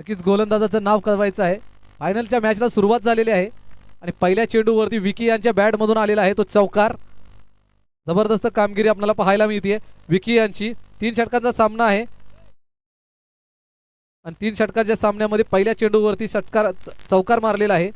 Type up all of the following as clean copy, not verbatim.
नक्कीच गोलंदाजाचं नाव कळवायचं आहे. फायनलच्या मॅचला सुरुवात झालेली आहे आणि पहिल्या चेंडूवरती विकी यांच्या बॅटमधून आलेला आहे तो चौकार. जबरदस्त कामगिरी आपल्याला पाहायला मिळते विकी यांची. 3 षटकांचा सामना आहे आणि 3 षटकांच्या सामन्यामध्ये पहिल्या चेंडूवरती चौकार मारलेला आहे.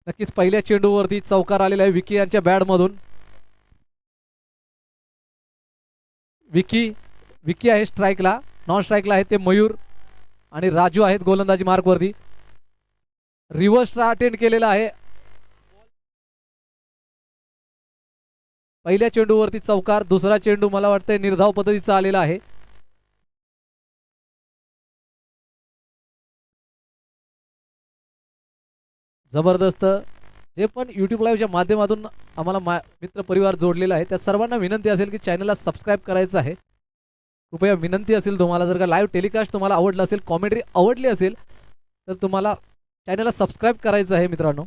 नक्कीच पहिल्या चेंडूवरती चौकार आलेला आहे विकी यांच्या बॅटमधून. विकी आहे स्ट्राईकला. नॉन स्ट्राईकला आहे ते मयूर आणि राजू आहेत गोलंदाजी मार्कवरती. रिव्हर्स अटेंड केलेला आहे. पहिल्या चेंडूवरती चौकार. दुसरा चेंडू मला वाटतं निर्धाव पद्धतीचा आलेला आहे. जबरदस्त. जे पण यूट्यूब लाईव्हच्या माध्यमातून आम्हाला मित्र परिवार जोडलेला आहे त्या सर्वांना विनंती असेल की चॅनलला सबस्क्राईब करायचं आहे. कृपया विनंती असेल तुम्हाला, जर का लाईव्ह टेलिकास्ट तुम्हाला आवडलं असेल, कॉमेंट्री आवडली असेल तर तुम्हाला चॅनलला सबस्क्राईब करायचं आहे मित्रांनो.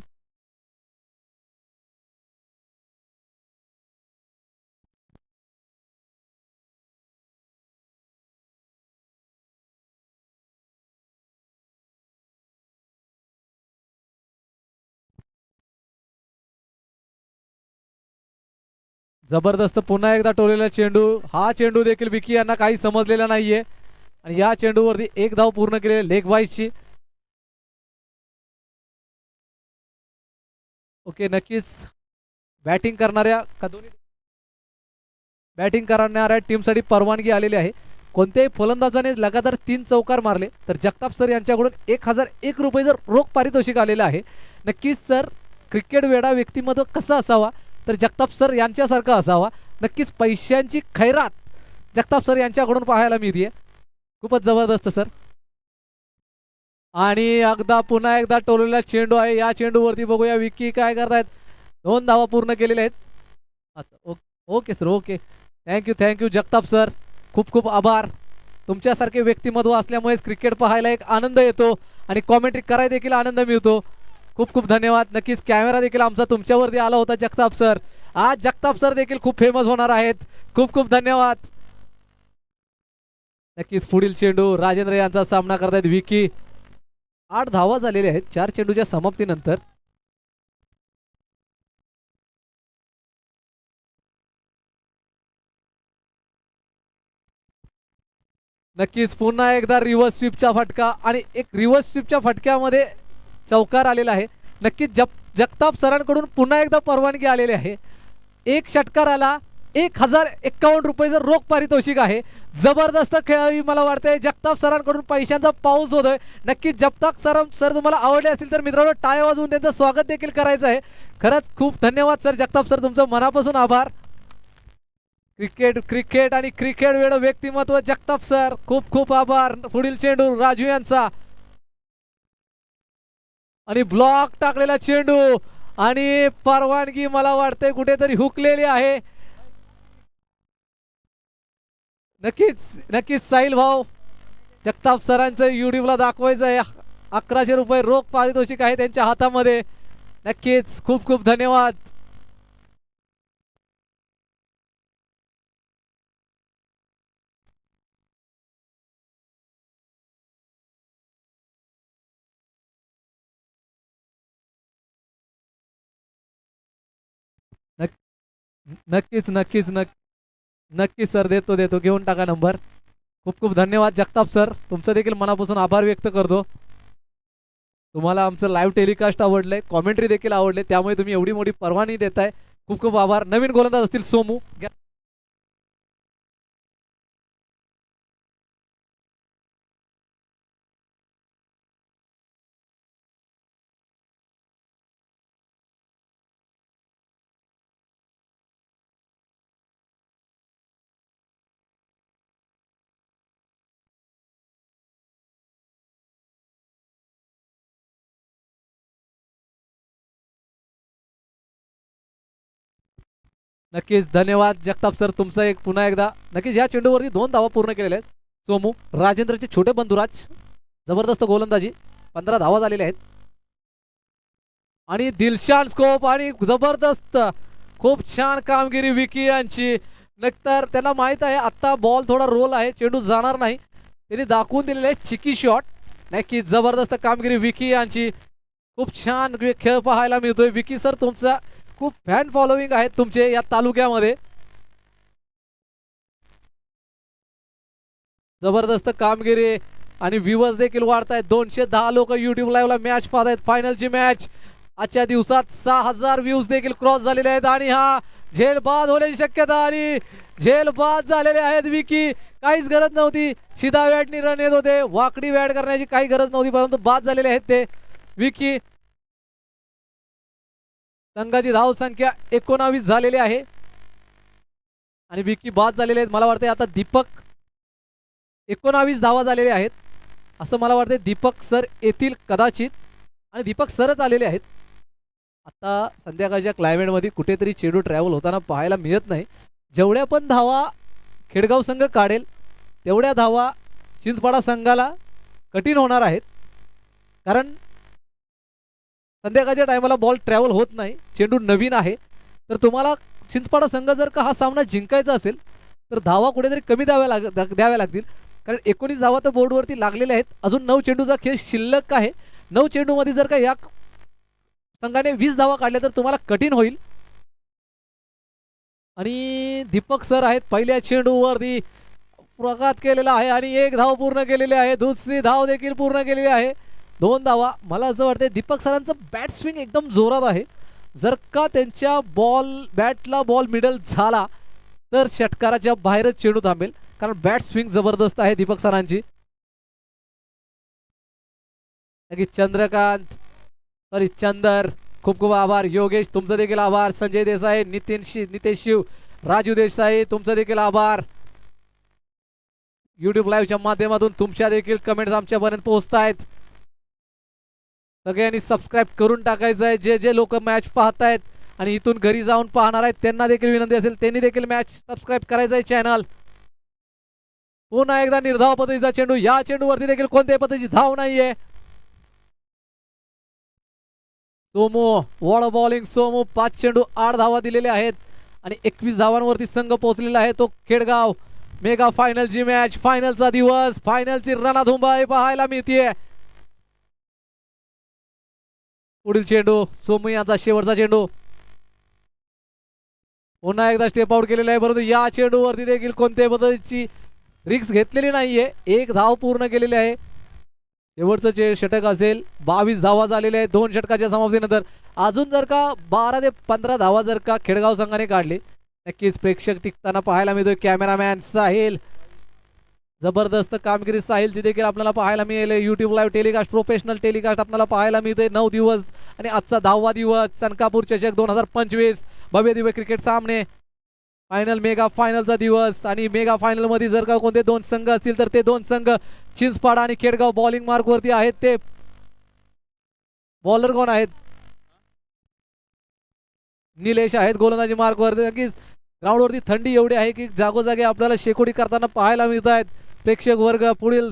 जबरदस्त पुन्हा एकदा टोलेला चेंडू. हा चेंडू देखील विकी यांना काही समजलेला नाहीये आणि या चेंडूवरती एक धाव पूर्ण केलेली लेग वाईजची. ओके, नक्कीच बॅटिंग करणाऱ्या टीमसाठी परवानगी आलेली आहे. कोणत्याही फलंदाजाने लगातार 3 चौकार मारले तर जगताप सर यांच्याकडून 1001 रुपये जर रोख पारितोषिक आलेलं आहे. नक्कीच सर, क्रिकेट वेडा व्यक्तिमत्व कसं असावा तर जगताप सर यांच्यासारखं असावा. नक्कीच पैशांची खैरात जगताप सर यांच्याकडून पाहायला मिळते. खूपच जबरदस्त सर. आणि पुन्हा एकदा टोलेला चेंडू आहे. या चेंडूवरती बघूया विकी काय करतायत. 2 धावा पूर्ण केलेल्या आहेत. Okay sir, okay. Thank you Jagtap sir. खूप खूप आभार. तुमच्यासारखे व्यक्तिमत्व असल्यामुळेच क्रिकेट पाहायला एक आनंद येतो आणि कॉमेंट्री करायला देखील आनंद मिळतो. खूप खूप धन्यवाद. नक्कीच कॅमेरा देखील आमचा तुमच्यावरती आला होता जगताप सर. आज जगताप सर देखील खूप फेमस होणार आहेत. खूप खूप धन्यवाद. नक्कीच पुढील चेंडू राजेंद्र यांचा सामना करतायत विकी. 8 धावा झालेल्या आहेत 4 चेंडूच्या समाप्तीनंतर. नक्कीच पुन्हा एकदा रिव्हर्स स्वीपचा फटका आणि एक रिव्हर्स स्वीपच्या फटक्यामध्ये चौकार आलेला आहे. नक्कीच जगताप सरांकडून पुन्हा एकदा परवानगी आलेली आहे. एक षटकाराला 1051 रुपये जर रोख पारितोषिक आहे. जबरदस्त खेळावी मला वाटतंय. जगताप सरांकडून पैशांचा पाऊस होतोय. नक्कीच जगताप सर तुम्हाला आवडले असतील तर मित्रांनो टाळ्या वाजवून त्यांचं स्वागत देखील करायचं आहे. खरंच खूप धन्यवाद सर. जगताप सर तुमचं मनापासून आभार. क्रिकेट आणि क्रिकेट वेळ व्यक्तिमत्व जगताप सर, खूप खूप आभार. पुढील चेंडू राजू यांचा आणि ब्लॉक टाकलेला चेंडू आणि परवानगी मला वाटते कुठेतरी हुकलेली आहे. नक्कीच साहिल भाऊ, जगताप सरांचं युट्यूबला दाखवायचं आहे. 1100 रुपये रोख पारितोषिक आहे त्यांच्या हातामध्ये. नक्कीच खूप खूप धन्यवाद. नक्कीच सर, देतो घेऊन टाका नंबर. खूप खूप धन्यवाद जगताप सर. तुमचं देखील मनापासून आभार व्यक्त करतो. तुम्हाला आमचं लाईव्ह टेलिकास्ट आवडलंय, कॉमेंट्री देखील आवडले, त्यामुळे तुम्ही एवढी मोठी परवानगी देताय. खूप खूप आभार. नवीन गोलंदाज असतील सोमू. नक्कीच धन्यवाद जगताप सर तुमचं एक पुन्हा एकदा. नक्कीच या चेंडूवरती 2 धावा पूर्ण केलेल्या आहेत सोमू. राजेंद्रचे छोटे बंधुराज जबरदस्त गोलंदाजी, 15 धावा झालेल्या आहेत. आणि दिलशान स्कोप आणि जबरदस्त खूप छान कामगिरी विकी यांची. नंतर त्यांना माहित आहे आता बॉल थोडा रोल आहे, चेंडू जाणार नाही, त्यांनी दाखवून दिलेले आहे चिकी शॉट. नक्की जबरदस्त कामगिरी विकी यांची. खूप छान खेळ पाहायला मिळतोय. विकी सर तुमचा खूप फॅन फॉलोविंग आहेत तुमचे या तालुक्यामध्ये. जबरदस्त कामगिरी आणि व्ह्यूअर्स देखील वाढत आहेत. 210 लोक युट्यूब लाईव्हला मॅच पाहत आहेत. फायनलची मॅच आजच्या दिवसात 6000 व्ह्यूज देखील क्रॉस झालेले आहेत. आणि हा झेल बाद होण्याची शक्यता आणि झेल बाद झालेले आहेत. विकी काहीच गरज नव्हती, सीधा बॅटनी रन येत होते, वाकडी बॅट करण्याची काही गरज नव्हती, परंतु बाद झालेले आहेत ते विकी. संघाची धाव संख्या 19 झालेली आहे आणि विकी बाद झालेले आहेत. मला वाटते आता दीपक 19 धावा झालेले आहेत असं मला वाटते. दीपक सर येतील कदाचित आणि दीपक सरच आलेले आहेत. आता संध्याकाळच्या क्लायमेटमध्ये कुठेतरी चेंडू ट्रॅव्हल होताना पाहायला मिळत नाही. जेवढ्या पण धावा खेडगाव संघ काढेल तेवढ्या धावा चिंचपाडा संघाला कठीण होणार आहेत, कारण संध्याकाळच्या टायमाला बॉल ट्रॅव्हल होत नाही, चेंडू नवीन आहे. तर तुम्हाला चिंचपाडा संघ जर का हा सामना जिंकायचा असेल तर धावा कुठेतरी कमी द्याव्या लागतील, कारण 19 धावा तर बोर्डवरती लागलेल्या आहेत. अजून 9 चेंडूचा खेळ शिल्लक आहे. 9 चेंडूमध्ये जर का या संघाने 20 धावा काढल्या तर तुम्हाला कठीण होईल. आणि दीपक सर आहेत पहिल्या चेंडूवरती प्रघात केलेला आहे आणि 1 धाव पूर्ण केलेली आहे. दुसरी धाव देखील पूर्ण केलेली आहे, 2 धावा. मला असं वाटतं दीपक सरांचं बॅट स्विंग एकदम जोरात आहे. जर का त्यांच्या बॅटला बॉल मिडल झाला तर षटकाराच्या बाहेरच चेंडू थांबेल, कारण बॅट स्विंग जबरदस्त आहे दीपक सरांची. चंद्रकांत सॉरी चंदर खूप खूप आभार. योगेश तुमचं देखील आभार. संजय देसाई, नितेश शिव, राजू देसाई तुमचं देखील आभार. युट्यूब लाईव्हच्या माध्यमातून तुमच्या देखील कमेंट्स आमच्यापर्यंत पोहोचत आहेत. सगळ्यांनी सबस्क्राईब करून टाकायचं आहे. जे जे लोक मॅच पाहतायत आणि इथून घरी जाऊन पाहणार आहेत त्यांना देखील विनंती असेल त्यांनी देखील मॅच सबस्क्राईब करायचं आहे चॅनल. पुन्हा एकदा निर्धाव पद्धतीचा चेंडू. या चेंडूवरती देखील कोणत्याही पद्धतीची धाव नाहीये. Somu wall bowling. सोमू 5 चेंडू 8 धावा दिलेले आहेत आणि 21 धावांवरती संघ पोहोचलेला आहे तो खेडगाव. मेगा फायनलची मॅच, फायनलचा दिवस, फायनलची रणधुमाळी पाहायला मिळतीये. पुढील चेंडू सोमू यांचा शेवटचा चेंडू. पुन्हा एकदा स्टेप आउट केलेला आहे, परंतु या चेंडूवरती देखील कोणत्याही पद्धतीची रिक्स घेतलेली नाहीये. 1 धाव पूर्ण केलेली आहे. शेवटचं षटक असेल. 22 धावा झालेल्या आहेत 2 षटकाच्या समाप्तीनंतर. अजून जर का 12 ते 15 धावा जर का खेडगाव संघाने काढले नक्कीच प्रेक्षक टिकताना पाहायला मिळतोय. कॅमेरामॅन साहिल, जबरदस्त कामगिरी साहिलची देखील आपल्याला पाहायला मिळेल. YouTube live telecast, professional telecast आपल्याला पाहायला मिळते. 9 दिवस आणि आजचा 10वा दिवस. चनकापूर चषक 2025 भव्य दिव्य क्रिकेट सामने, फायनल, मेगा फायनलचा दिवस. आणि मेगा फायनल मध्ये जर का कोणते 2 संघ असतील तर ते 2 संघ चिंचपाडा आणि खेडगाव बॉलिंग मार्क वरती आहेत. ते बॉलर कोण आहेत? निलेश आहेत गोलंदाजी मार्क वरती. नक्कीच ग्राउंड वरती थंडी एवढी आहे की जागोजागी आपल्याला शेकोटी करताना पाहायला मिळत आहेत प्रेक्षक वर्ग. पुढील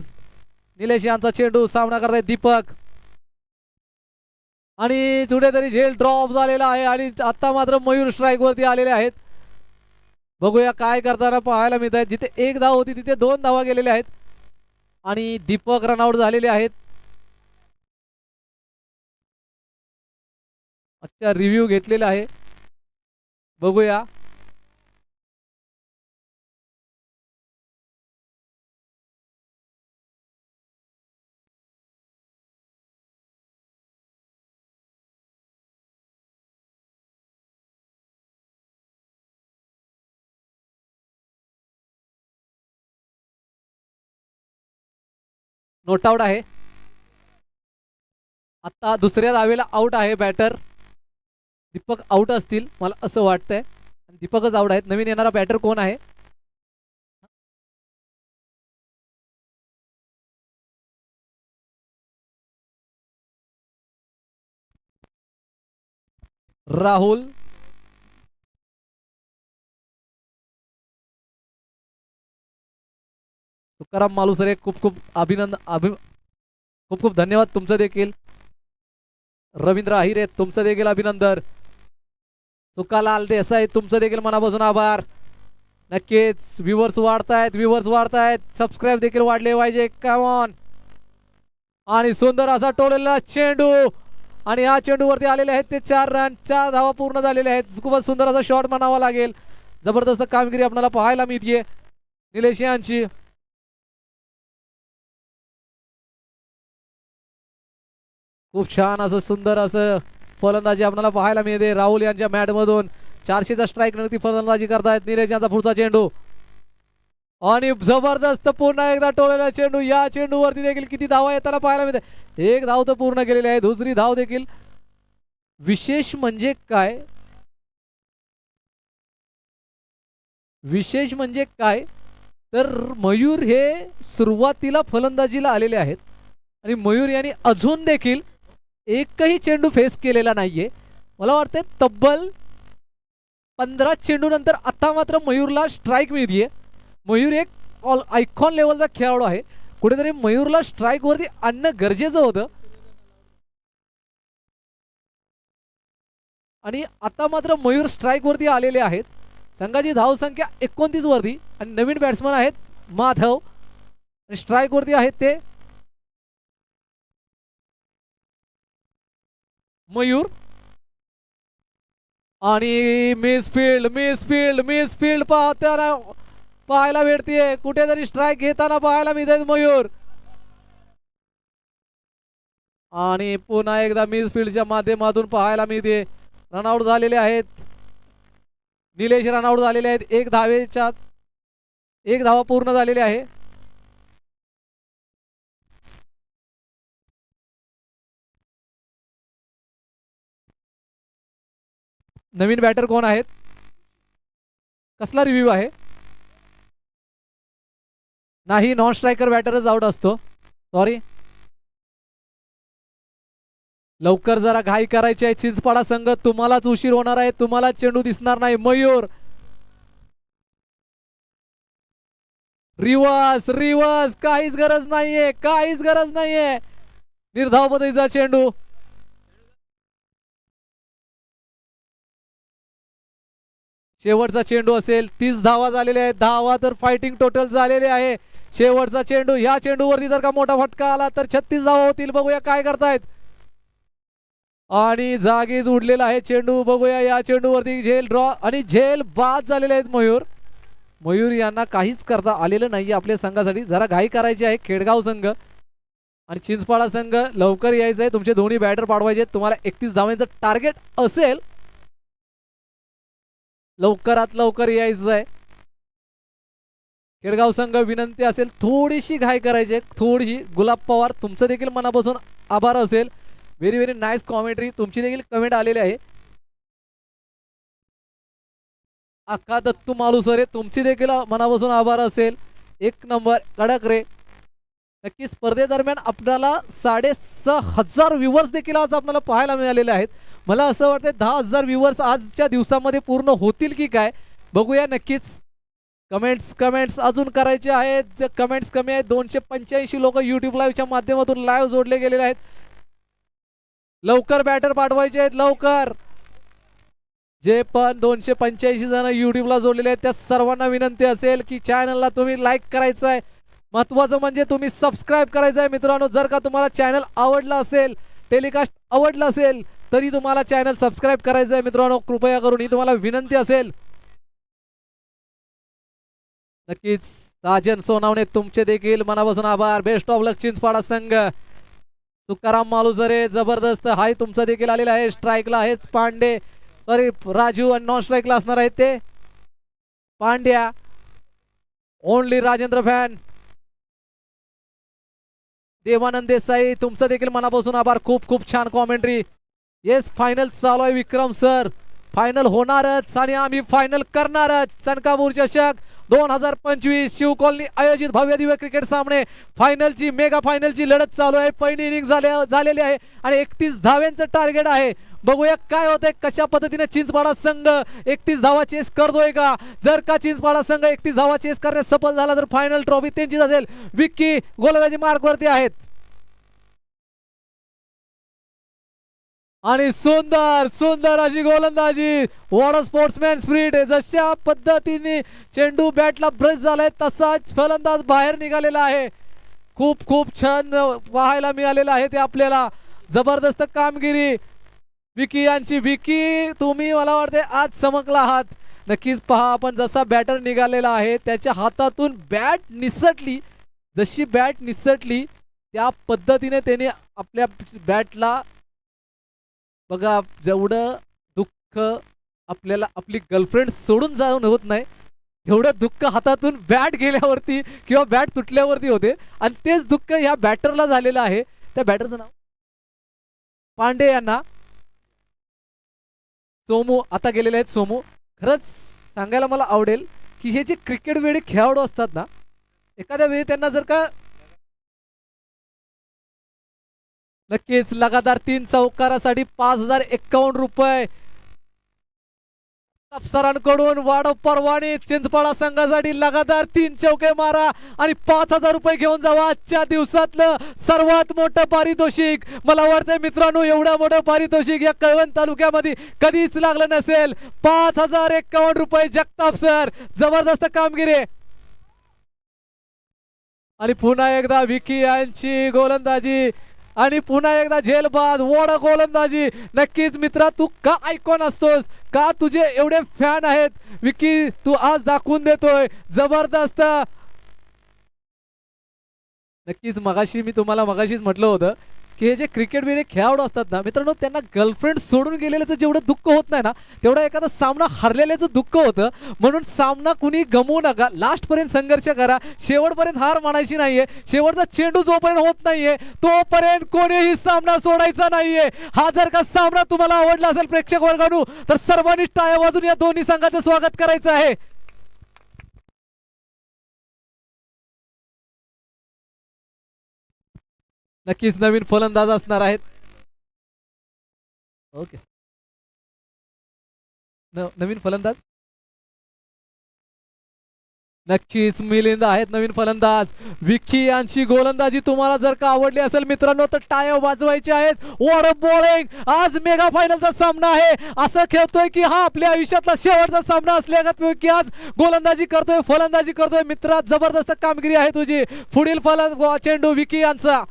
निलेश यांचा चेंडू सामना करतायत दीपक आणि कुठेतरी झेल ड्रॉप झालेला आहे आणि आता मात्र मयूर स्ट्राईक वरती आलेले आहेत. बघूया काय करताना पाहायला मिळत आहेत. जिथे 1 धाव होती तिथे 2 धावा गेलेल्या आहेत आणि दीपक रनआउट झालेले आहेत. अच्छा रिव्ह्यू घेतलेला आहे, बघूया. नोट आउट आहे. आता दुसऱ्या धावेला आउट आहे बॅटर. दीपक आउट असतील मला असं वाटतंय. दीपकच आउट आहेत. नवीन येणारा बॅटर कोण आहे? राहुल. तुकाराम मालुसरे खूप खूप अभिनंदन. खूप खूप धन्यवाद तुमचं देखील. रवींद्र अहिरे तुमचं देखील अभिनंदन. सुकालाल देसाई तुमचं देखील मनापासून आभार. नक्कीच व्ह्यूवर्स वाढतायत. सबस्क्राईब देखील वाढले पाहिजे. Come on. आणि सुंदर असा टोलेला चेंडू आणि या चेंडूवरती आलेले आहेत ते 4 रन. 4 धावा पूर्ण झालेले आहेत. खूपच सुंदर असा शॉट म्हणावा लागेल. जबरदस्त कामगिरी आपल्याला पाहायला मिळते निलेश यांची. खूप छान असं सुंदर असं फलंदाजी आपल्याला पाहायला मिळते राहुल यांच्या मॅट मधून. 400चा स्ट्राईक नक्की फलंदाजी करतायत निलेश यांचा पुढचा चेंडू आणि जबरदस्त पुन्हा एकदा टोलेला चेंडू. या चेंडूवरती देखील किती धावा येताना पाहायला मिळते. 1 धाव तर पूर्ण केलेली आहे. दुसरी धाव देखील. विशेष म्हणजे काय तर मयूर हे सुरुवातीला फलंदाजीला आलेले आहेत आणि मयूर यांनी अजून देखील एकही चेंडू फेस केलेला नाहीये. मला वाटतं तब्बल 15 चेंडू नंतर आता मात्र मयूरला स्ट्राईक मिळतीये. मयूर एक आयकॉन लेवलचा खेळाडू आहे. कुठेतरी मयूरला स्ट्राईक वरती आणणं गरजेचं होतं आणि आता मात्र मयूर स्ट्राईक वरती आलेले आहेत. संघाची धाव संख्या 29 वरती आणि नवीन बॅट्समन आहेत माधव आणि स्ट्राईक वरती आहेत ते मयूर. आणि मिसफिल्ड पाहायला भेटतीये. कुठेतरी स्ट्राईक घेताना पाहायला मिळते मयूर. आणि पुन्हा एकदा मिसफिल्डच्या माध्यमातून पाहायला मिळते. रनआउट झालेले आहेत निलेश. रनआउट झालेले आहेत. 1 धावा पूर्ण झालेली आहे. नवीन बॅटर कोण आहेत. कसला रिव्ह्यू आहे. नाही नॉन स्ट्रायकर बॅटरच आउट असतो. सॉरी. लवकर जरा घाई करायची आहे. चिंचपाडा संघ तुम्हालाच उशीर होणार आहे. तुम्हाला चेंडू दिसणार नाही. मयूर रिवर्स काहीच गरज नाहीये. निर्धाव पद्धतीचा चेंडू. शेवटचा चेंडू असेल. 30 धावा झालेल्या आहेत. धावा तर फायटिंग टोटल झालेले आहे. शेवटचा चेंडू. ह्या चेंडूवरती जर का मोठा फटका आला तर 36 धावा होतील. बघूया काय करतायत. आणि जागीच उडलेला आहे चेंडू. बघूया या चेंडूवरती झेल ड्रॉ आणि झेल बाद झालेले आहेत मयूर यांना काहीच करता आलेलं नाही आपल्या संघासाठी. जरा घाई करायची आहे. खेडगाव संघ आणि चिंचपाडा संघ लवकर यायचं आहे. तुमचे दोन्ही बॅटर पाडवायचे. तुम्हाला 31 धावांचं टार्गेट असेल. लवकरात लवकर यायचं आहे. खेडगाव संघ विनंती असेल थोडीशी घाई करायची. थोडीशी. गुलाब पवार तुमचं देखील मनापासून आभार असेल. Very very nice commentary. तुमची देखील कमेंट आलेली आहे. अक्का दत्तू मालुसरे तुमची देखील मनापासून आभार असेल. 1 नंबर कडक रे. नक्की स्पर्धेदरम्यान आपल्याला 6,500 व्ह्यूवर्स देखील आज आपल्याला पाहायला मिळालेले आहेत. मला असं वाटतं 10,000 व्ह्यूवर्स आजच्या दिवसामध्ये पूर्ण होतील की काय बघूया. नक्कीच कमेंट्स अजून करायचे आहेत. कमेंट्स कमी आहेत. 285 लोक युट्यूब लाईव्हच्या माध्यमातून लाईव्ह जोडले गेलेले आहेत. लवकर बॅटर पाठवायचे आहेत. लवकर. जे पण 285 जण युट्यूबला जोडलेले आहेत त्या सर्वांना विनंती असेल की चॅनलला तुम्ही लाईक करायचं आहे. महत्वाचं म्हणजे तुम्ही सबस्क्राईब करायचं आहे मित्रांनो. जर का तुम्हाला चॅनल आवडला असेल, टेलिकास्ट आवडला असेल तरी तुम्हाला चॅनल सबस्क्राईब करायचं आहे मित्रांनो. कृपया करून ही तुम्हाला विनंती असेल. नक्कीच साजन सोनावणे तुमचे देखील मनापासून आभार. बेस्ट ऑफ लक चिंचपाडा संघ. तुकाराम मालुसरे जबरदस्त. हाय तुमचा देखील आलेला आहे. स्ट्राईकला आहेत पांडे सॉरी राजू आणि नॉन स्ट्राईकला असणार आहेत ते पांड्या. Only Rajendra fan. देवानंद देसाई तुमचं देखील मनापासून आभार. खूप खूप छान कॉमेंट्री. येस फायनल चालू आहे विक्रम सर. फायनल होणारच आणि आम्ही फायनल करणारच. सनकापूर चषक 2025 शिव कॉलनी आयोजित भव्य दिव्य क्रिकेट सामने फायनलची मेगा फायनलची लढत चालू आहे. पहिली इनिंग झालेली आहे आणि 31 धाव्यांचं टार्गेट आहे. बघूया काय होतंय. कशा पद्धतीने चिंचपाडा संघ 31 धावा चेस करतोय का. जर का चिंचपाडा संघ 31 धावा चेस करण्यास सफल झाला तर फायनल ट्रॉफी त्यांचीच असेल. विक्की गोलंदाजी मार्कवरती आहेत. आणि सुंदर सुंदर अशी गोलंदाजी. वॉट अ स्पोर्ट्समॅन स्पिरिट आहे. जशा पद्धतीने चेंडू बॅटला ब्रश झालाय तसाच फलंदाज बाहेर निघालेला आहे. खूप खूप छान पाहायला मिळालेलं आहे ते आपल्याला. जबरदस्त कामगिरी विकी यांची. विकी तुम्ही मला वाटते आज चमकला आहात. नक्कीच पहा आपण जसा बॅटर निघालेला आहे त्याच्या हातातून बॅट निसटली. जशी बॅट निसटली त्या पद्धतीने त्याने आपल्या बॅटला बघा जेवढं दुःख आपल्याला आपली गर्लफ्रेंड सोडून जाऊन होत नाही तेवढं दुःख हातातून बॅट गेल्यावरती किंवा बॅट तुटल्यावरती होते. आणि तेच दुःख ह्या बॅटरला झालेलं आहे. त्या बॅटरचं नाव पांडे यांना. सोमू आता गेलेले आहेत. सोमू खरंच सांगायला मला आवडेल की हे जे क्रिकेट वेळी खेळाडू असतात ना एखाद्या वेळी त्यांना जर का नक्कीच लगातार 3 चौकारासाठी 5051 रुपये सरांकडून वाढव परवाने. चिंचपाडा संघासाठी लगातार 3 चौके मारा आणि 5000 रुपये घेऊन जावा. आजच्या दिवसातलं सर्वात मोठं पारितोषिक. मला वाटतंय मित्रांनो एवढं मोठं पारितोषिक या कळवण तालुक्यामध्ये कधीच लागलं नसेल. 5051 रुपये जगताप सर. जबरदस्त कामगिरी. आणि पुन्हा एकदा विकी यांची गोलंदाजी आणि पुन्हा एकदा झेलबाद. वॉट अ गोलंदाजी. नक्कीच मित्रा तू का आयकॉन असतोस का तुझे एवढे फॅन आहेत विकी तू आज दाखवून देतोय. जबरदस्त. नक्कीच मगाशी मी तुम्हाला मगाशीच म्हटलं होतं की हे जे क्रिकेट वेळे खेळाडू असतात ना मित्रांनो त्यांना गर्लफ्रेंड सोडून गेलेल्याचं जेवढं दुःख होत नाही ना तेवढा एखादा सामना हरलेल्याचं दुःख होतं. म्हणून सामना कुणी गमवू नका. लास्ट पर्यंत संघर्ष करा. शेवटपर्यंत हार मानायची नाहीये. शेवटचा चेंडू जोपर्यंत होत नाहीये तोपर्यंत कोणीही सामना सोडायचा नाहीये. हा जर का सामना तुम्हाला आवडला असेल प्रेक्षक वर्गानू तर सर्वांनी टाळ्या वाजून या दोन्ही संघाचं स्वागत करायचं आहे. नक्कीच नवीन फलंदाज असणार आहेत. ओके नवीन फलंदाज नक्कीच मिलिंद आहेत नवीन फलंदाज. विकी यांची गोलंदाजी तुम्हाला जर का आवडली असेल मित्रांनो तर टाळ्या वाजवायच्या आहेत. What a bowling. आज मेगा फायनलचा सामना आहे. असं खेळतोय की हा आपल्या आयुष्यातला शेवटचा सामना असल्यागत आज गोलंदाजी करतोय फलंदाजी करतोय. मित्रा जबरदस्त कामगिरी आहे तुझी. पुढील चेंडू विकी यांचा.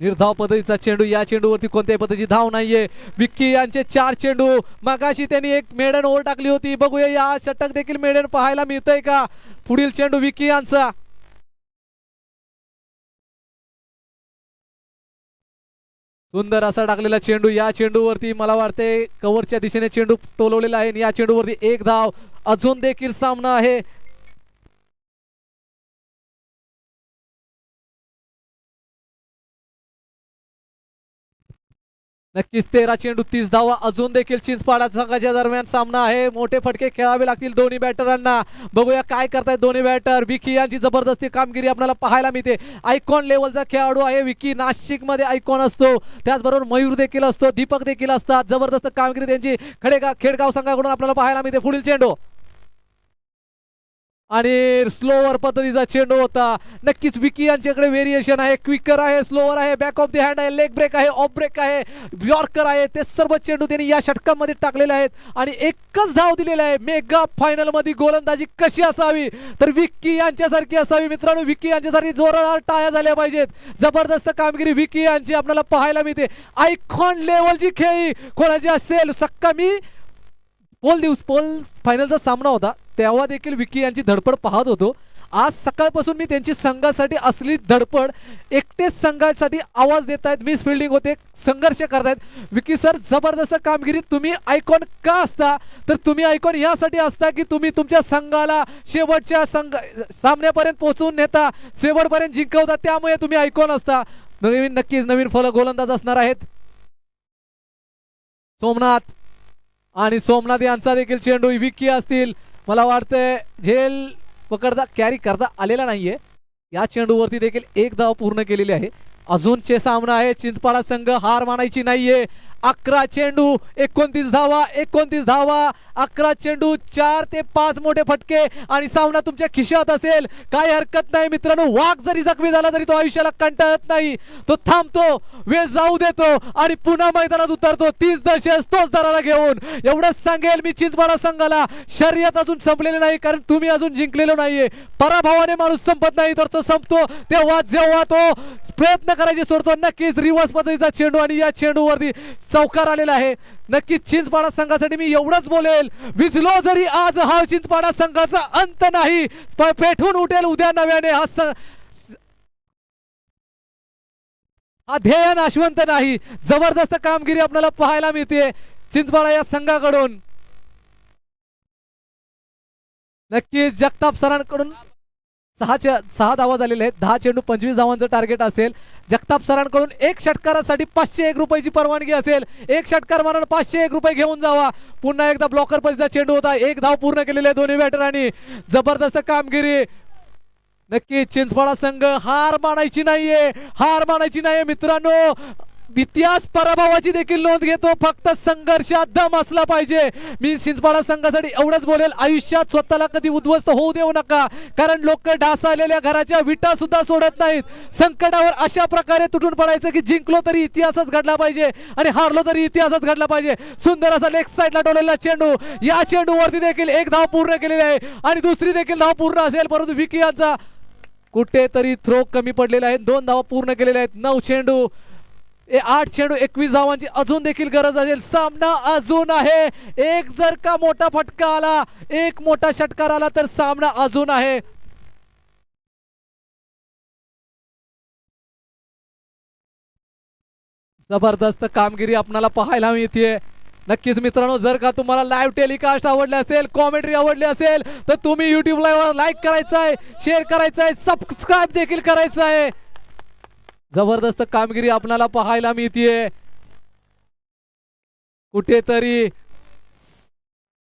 निर्धाव पद्धतीचा चेंडू. या चेंडूवरती कोणत्याही पद्धतीची धाव नाहीये. विक्की यांचे 4 चेंडू. मगाशी त्यांनी एक मेडन ओव्हर टाकली होती. बघूया या षटक देखील मेडन पाहायला मिळतंय का. पुढील चेंडू विक्की यांचा. सुंदर असा टाकलेला चेंडू. या चेंडूवरती मला वाटते कव्हरच्या दिशेने चेंडू टोलवलेला आहे. या चेंडूवरती 1 धाव. अजून देखील सामना आहे. नक्कीच 13 चेंडू 30 धावा. अजून देखील चिंचपाडा संघाच्या दरम्यान सामना आहे. मोठे फटके खेळावे लागतील दोन्ही बॅटरांना. बघूया काय करतायत दोन्ही बॅटर. विकी यांची जबरदस्ती कामगिरी आपल्याला पाहायला मिळते. आयकॉन लेवलचा खेळाडू आहे विकी. नाशिक मध्ये आयकॉन असतो. त्याचबरोबर मयूर देखील असतो. दीपक देखील असतात. जबरदस्त कामगिरी त्यांची खेडगाव संघाकडून आपल्याला पाहायला मिळते. पुढील चेंडू आणि स्लोवर पद्धतीचा चेंडू होता. नक्कीच विकी यांच्याकडे व्हेरिएशन आहे. क्विकर आहे स्लोवर आहे बॅक ऑफ द हँड आहे लेग ब्रेक आहे ऑफ ब्रेक आहे यॉर्कर आहे. ते सर्व चेंडू त्यांनी या षटकामध्ये टाकलेले आहेत आणि एकच धाव दिलेला आहे. मेगा फायनल मध्ये गोलंदाजी कशी असावी तर विकी यांच्यासारखी असावी. मित्रांनो विकी यांच्यासारखी जोरदार टाळ्या झाल्या पाहिजेत. जबरदस्त कामगिरी विकी यांची आपल्याला पाहायला मिळते. आयकॉन लेवलची खेळी कोणाची असेल. सक्का मी पोल फायनलचा सामना होता तेव्हा देखील विकी यांची धडपड पाहत होतो. आज सकाळपासून मी त्यांची संघासाठी असली धडपड एकटेच संघासाठी आवाज देत आहेत. मिस फिल्डिंग होते संघर्ष करतायत. विकी सर जबरदस्त कामगिरी. तुम्ही आयकॉन का असता तर तुम्ही आयकॉन यासाठी असता की तुम्ही तुमच्या संघाला शेवटच्या सामन्यापर्यंत पोहोचवून नेता शेवटपर्यंत जिंकवता. त्यामुळे तुम्ही आयकॉन असता. नक्कीच नवीन गोलंदाज असणार आहेत सोमनाथ. आणि सोमनाथ यांचा देखील चेंडू विकी असतील. मला वाटतंय झेल पकडता कॅरी करता आलेला नाहीये. या चेंडूवरती देखील 1 धाव पूर्ण केलेली आहे. अजूनचे सामना आहे. चिंचपाडा संघ हार मानायची नाहीये. 11 चेंडू 29 धावा, 29 धावा, 11 चेंडू, 4 ते 5 मोठे फटके आणि सामना तुमच्या खिशात असेल, काही हरकत नाही मित्रांनो. वाघ जरी जखमी झाला तरी तो आयुष्याला कंटाळत नाही, तो थांबतो, वेळ जाऊ देतो आणि पुन्हा मैदानात उतरतो 30 दशेस तोच दराला घेऊन. एवढंच सांगेल मी चिंचपाडा संघाला, शर्यत अजून संपलेली नाही कारण तुम्ही अजून जिंकलेलो नाहीये. पराभवाने माणूस संपत नाही तर तो संपतो तेव्हा जेव्हा तो प्रयत्न करायचे सोडतो. नक्कीच रिव्हर्स पद्धतीचा चेंडू आणि या चेंडूवरती चौकार आलेला आहे. नक्कीच चिंचपाडा संघासाठी मी एवढंच बोलेल, विजलो जरी आज हा चिंचपाडा संघाचा अंत नाही, पेठून उठेल उद्या नव्याने. हा ध्येय नाशवंत नाही. जबरदस्त कामगिरी आपल्याला पाहायला मिळते चिंचपाडा या संघाकडून. नक्कीच जगताप सरांकडून 6 धावा झालेले आहेत. 10 चेंडू 25 धावांचं टार्गेट असेल. जगताप सरांकडून एक षटकारासाठी 501 रुपयाची परवानगी असेल. एक षटकार मारून 501 रुपये घेऊन जावा. पुन्हा एकदा ब्लॉकर पद्धतीचा चेंडू होता. एक धाव पूर्ण केलेले दोन्ही बॅटरांनी. जबरदस्त कामगिरी. नक्की चिंचपाडा संघ हार मानायची नाहीये, हार मानायची नाहीये मित्रांनो. इतिहास पराभवाची देखील नोंद घेतो, फक्त संघर्षात दम असला पाहिजे. मी चिंचपाडा संघासाठी एवढंच बोलेल, आयुष्यात स्वतःला कधी उद्ध्वस्त होऊ देऊ नका, कारण लोक ढासळलेल्या घराच्या विटा सुद्धा सोडत नाहीत. संकटावर अशा प्रकारे तुटून पडायचं की जिंकलो तरी इतिहासच घडला पाहिजे आणि हारलो तरी इतिहासच घडला पाहिजे. सुंदर असा लेग साइडला डोलेला चेंडू, या चेंडूवरती देखील एक धाव पूर्ण केलेली आहे आणि दुसरी देखील धाव पूर्ण असेल, परंतु विकी यांचा कुठेतरी थ्रो कमी पडलेला आहे. 2 धावा पूर्ण केलेल्या आहेत. 9 चेंडू 8 चेंडू 21 धावांची अजून देखील गरज असेल. सामना अजून आहे. एक जर का मोठा फटका आला, एक मोठा षटकार आला तर सामना अजून आहे. जबरदस्त कामगिरी आपल्याला पाहायला मिळते. नक्कीच मित्रांनो, जर का तुम्हाला लाईव्ह टेलिकास्ट आवडले असेल, कॉमेंट्री आवडली असेल तर तुम्ही युट्यूब लाईक करायचं आहे, शेअर करायचं आहे, सबस्क्राईब देखील करायचं आहे. जबरदस्त कामगिरी आपल्याला पाहायला मिळतीये. कुठेतरी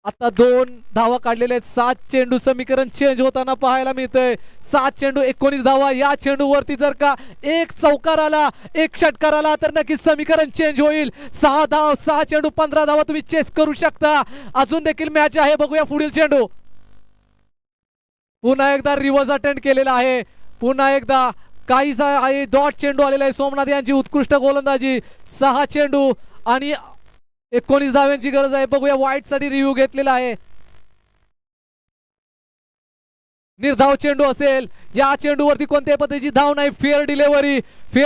आता 2 धावा काढलेले आहेत. 7 चेंडू समीकरण चेंज होताना पाहायला मिळतंय. 7 चेंडू 19 धावा. या चेंडूवरती जर का एक चौकार आला, एक षटकार आला तर नक्कीच समीकरण चेंज होईल. 6 चेंडू 15 धावा तुम्ही चेस करू शकता. अजून देखील मॅच आहे. बघूया पुढील चेंडू. पुन्हा एकदा रिव्हर्स अटेंड केलेला आहे. पुन्हा एकदा काहीसा आहे डॉट चेंडू आलेला आहे. सोमनाथ यांची उत्कृष्ट गोलंदाजी. 6 चेंडू आणि 19 धाव्यांची गरज आहे. बघूया व्हाईट साठी रिव्ह्यू घेतलेला आहे. निर्धाव चेंडू असेल. या चेंडूवरती कोणत्याही पद्धतीची धाव नाही. फेअर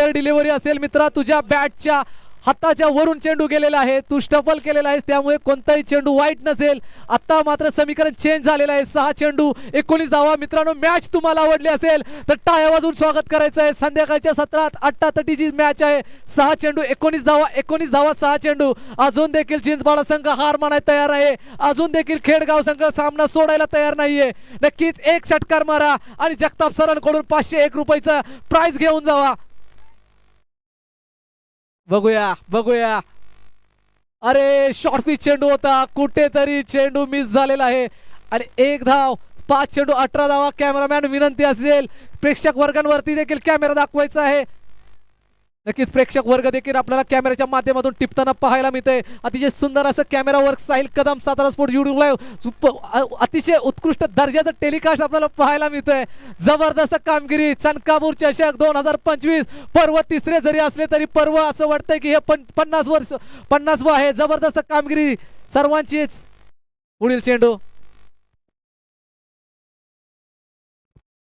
डिलिव्हरी असेल. मित्रा, तुझ्या बॅटच्या हाताच्या वरून चेंडू गेलेला आहे, तू स्टफल केलेला आहे, त्यामुळे कोणताही चेंडू वाईट नसेल. आता मात्र समीकरण चेंज झालेलं आहे. 6 चेंडू 19 धावा. मित्रांनो, मॅच तुम्हाला आवडली असेल तर टाळ्या वाजवून स्वागत करायचं आहे. संध्याकाळच्या सत्रात 8:30ची मॅच आहे. 6 चेंडू 19 धावा, 19 धावा 6 चेंडू. अजून देखील चिंचपाडा संघ हार मानायला तयार आहे. अजून देखील खेडगाव संघ सामना सोडायला तयार नाहीये. नक्कीच एक षटकार मारा आणि जगताप सरांकडून 501 रुपयाचा प्राइज घेऊन जावा. बघूया. अरे, शॉर्ट पिच चेंडू होता, कुठेतरी चेंडू मिस झालेला आहे आणि एक धाव. 5 चेंडू 18 धावा. कॅमेरामॅन विनंती असेल, प्रेक्षक वर्गांवरती देखील कॅमेरा दाखवायचा आहे. नक्कीच प्रेक्षक वर्ग देखील आपल्याला कॅमेऱ्याच्या माध्यमातून टिपताना पाहायला मिळतंय. अतिशय सुंदर असं camera work. Sahil Kadam, Satara sport YouTube live. अतिशय उत्कृष्ट दर्जाचं टेलिकास्ट आपल्याला पाहायला मिळतंय. जबरदस्त कामगिरी. चनकापूर चषक 2025 पर्व तिसरे जरी असले तरी पर्व असं वाटतंय की हे 50व आहे. जबरदस्त कामगिरी सर्वांचीच. पुढील चेंडू.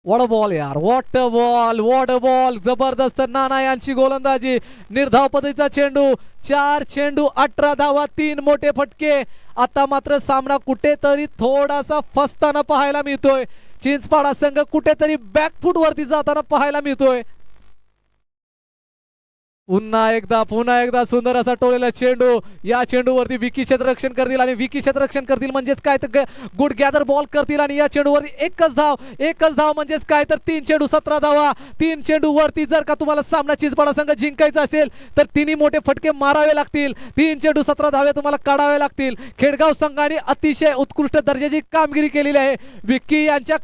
व्हॉट बॉल यार, व्हॉट बॉल. जबरदस्त नाना यांची गोलंदाजी. निर्धाव पद्धतीचा चेंडू. 4 चेंडू 18 धावा, 3 मोठे फटके. आता मात्र सामना कुठेतरी थोडासा फसताना पाहायला मिळतोय. चिंचपाडा संघ कुठेतरी बॅकफूट वरती जाताना पाहायला मिळतोय. पुन्हा एकदा सुंदर असा टोलेला चेंडू. या चेंडूवरती विकी क्षेत्ररक्षण करतील आणि विकी क्षेत्ररक्षण करतील म्हणजेच काय तर गुड गॅदर बॉल करतील आणि या चेंडूवरती एकच धाव म्हणजेच काय तर 3 चेंडू 17 धावा. 3 चेंडू वरती जर का तुम्हाला सामना चिंचपाडा संघ जिंकायचा असेल तर 3 मोठे फटके मारावे लागतील. 3 चेंडू 17 धावे तुम्हाला काढावे लागतील. खेडगाव संघाने अतिशय उत्कृष्ट दर्जाची कामगिरी केलेली आहे विकी यांच्या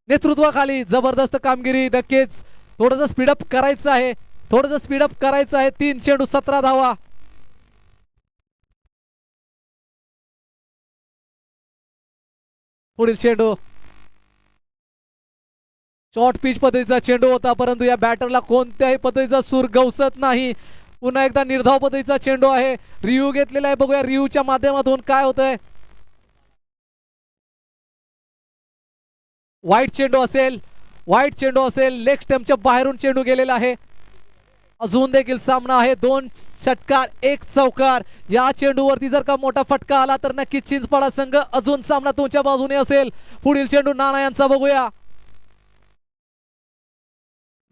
नेतृत्वाखाली. जबरदस्त कामगिरी. नक्कीच थोडंसं स्पीडअप करायचं आहे. 3 चेंडू 17 धावा. पुढील चेंडू शॉर्ट पिच पद्धतीचा चेंडू होता, परंतु या बॅटरला कोणत्याही पद्धतीचा सूर गवसत नाही. पुन्हा एकदा निर्धाव पद्धतीचा चेंडू आहे. रिव्ह्यू घेतलेला आहे, बघूया रिव्ह्यूच्या माध्यमातून काय होतंय. वाईट चेंडू असेल, वाईट चेंडू असेल, लेग स्टंपच्या बाहेरून चेंडू गेलेला आहे. अजून देखील सामना आहे. 2 षटकार 1 चौकार. या चेंडूवरती जर का मोठा फटका आला तर नक्कीच चिंचपाडा संघ अजून सामना तुमच्या बाजूने असेल. पुढील चेंडू नाना यांचा बघूया.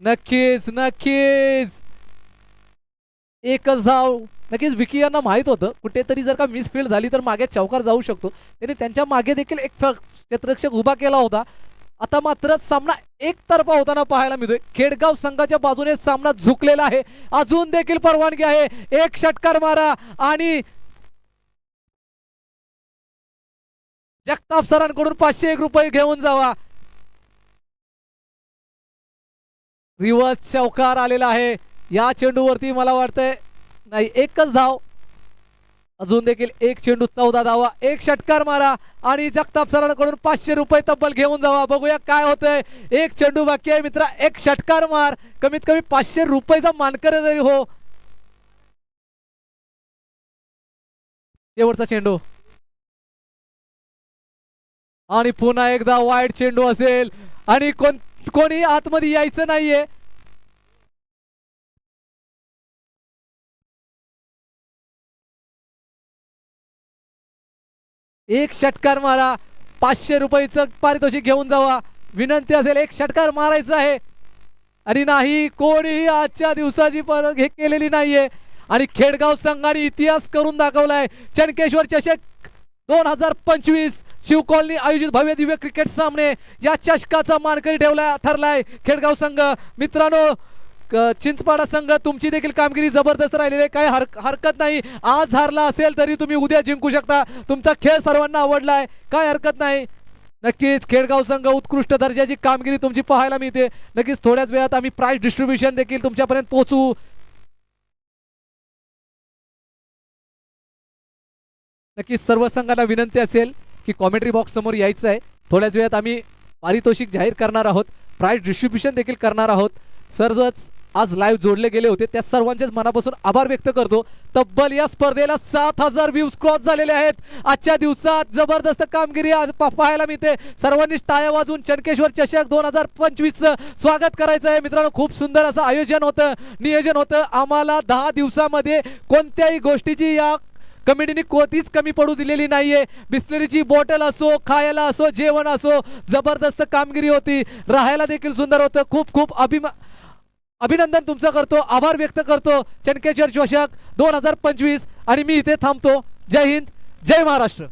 नक्कीच नक्कीच एकच धाव. नक्कीच विकी यांना माहित होतं कुठेतरी जर का मिसफील्ड झाली तर मागे चौकार जाऊ शकतो. त्यांनी त्यांच्या मागे देखील एक क्षेत्ररक्षक उभा केला होता. आता मात्र सामना एकतर्फा होताना पाहायला मिळतोय. खेडगाव संघाच्या बाजूने सामना झुकलेला आहे. अजून देखील परवानगी आहे. एक षटकार मारा आणि जगताप सरांकडून 501 रुपये घेऊन जावा. रिव्हर्स चौकार आलेला आहे. या चेंडूवरती मला वाटतंय नाही, एकच धाव. अजून देखील एक चेंडू 14 धावा. एक षटकार मारा आणि जगताप सरांकडून 500 रुपये तब्बल घेऊन जावा. बघूया काय होतंय. एक चेंडू बाकी आहे मित्रा, एक षटकार मार. कमीत कमी 500 रुपयाचा मानकरी जरी हो. शेवटचा चेंडू आणि पुन्हा एकदा वाईड चेंडू असेल आणि कोणी आतमध्ये यायचं नाहीये. एक षटकार मारा, 500 रुपयाचं पारितोषिक घेऊन जावा. विनंती असेल, एक षटकार मारायचं आहे. आणि नाही, कोणीही आजच्या दिवसाची हे केलेली नाहीये आणि खेडगाव संघाने इतिहास करून दाखवलाय. चनकेश्वर चषक 2025 शिव कॉलनी आयोजित भव्य दिव्य क्रिकेट सामने या चषकाचा मानकरी ठरलाय खेडगाव संघ. मित्रांनो, चिंचपाडा संघ तुमची देखील कामगिरी जबरदस्त राहिलेली आहे. काही हरकत नाही. आज हारला असेल तरी तुम्ही उद्या जिंकू शकता. तुमचा खेळ सर्वांना आवडलाय, काय हरकत नाही. नक्कीच खेडगाव संघ उत्कृष्ट दर्जाची कामगिरी तुमची पाहायला मिळते. नक्कीच थोड्याच वेळात आम्ही प्राइस डिस्ट्रीब्युशन देखील तुमच्यापर्यंत पोहोचू. नक्कीच सर्व संघांना विनंती असेल की कॉमेंट्री बॉक्स समोर यायचं आहे. थोड्याच वेळात आम्ही पारितोषिक जाहीर करणार आहोत, प्राइस डिस्ट्रीब्युशन देखील करणार आहोत. सर्वच आज लाईव्ह जोडले गेले होते त्या सर्वांचेच मनापासून आभार व्यक्त करतो. तब्बल या स्पर्धेला 7000 व्ह्यूज क्रॉस झालेले आहेत. आजच्या दिवसात जबरदस्त कामगिरी आज पाहायला मिळते. सर्वांनी टाळ्या वाजवून चनकेश्वर चषक 2025 स्वागत करायचं आहे. मित्रांनो, खूप सुंदर असं आयोजन होतं, नियोजन होतं. आम्हाला 10 दिवसामध्ये कोणत्याही गोष्टीची या कमिटीने कोणतीच कमी पडू दिलेली नाहीये. बिस्लरीची बॉटल असो, खायला असो, जेवण असो, जबरदस्त कामगिरी होती. राहायला देखील सुंदर होतं. खूप खूप अभिनंदन तुमचं करतो, आभार व्यक्त करतो. चनकेश्वर चषक 2025 आणि मी इथे थांबतो. जय हिंद, जय महाराष्ट्र.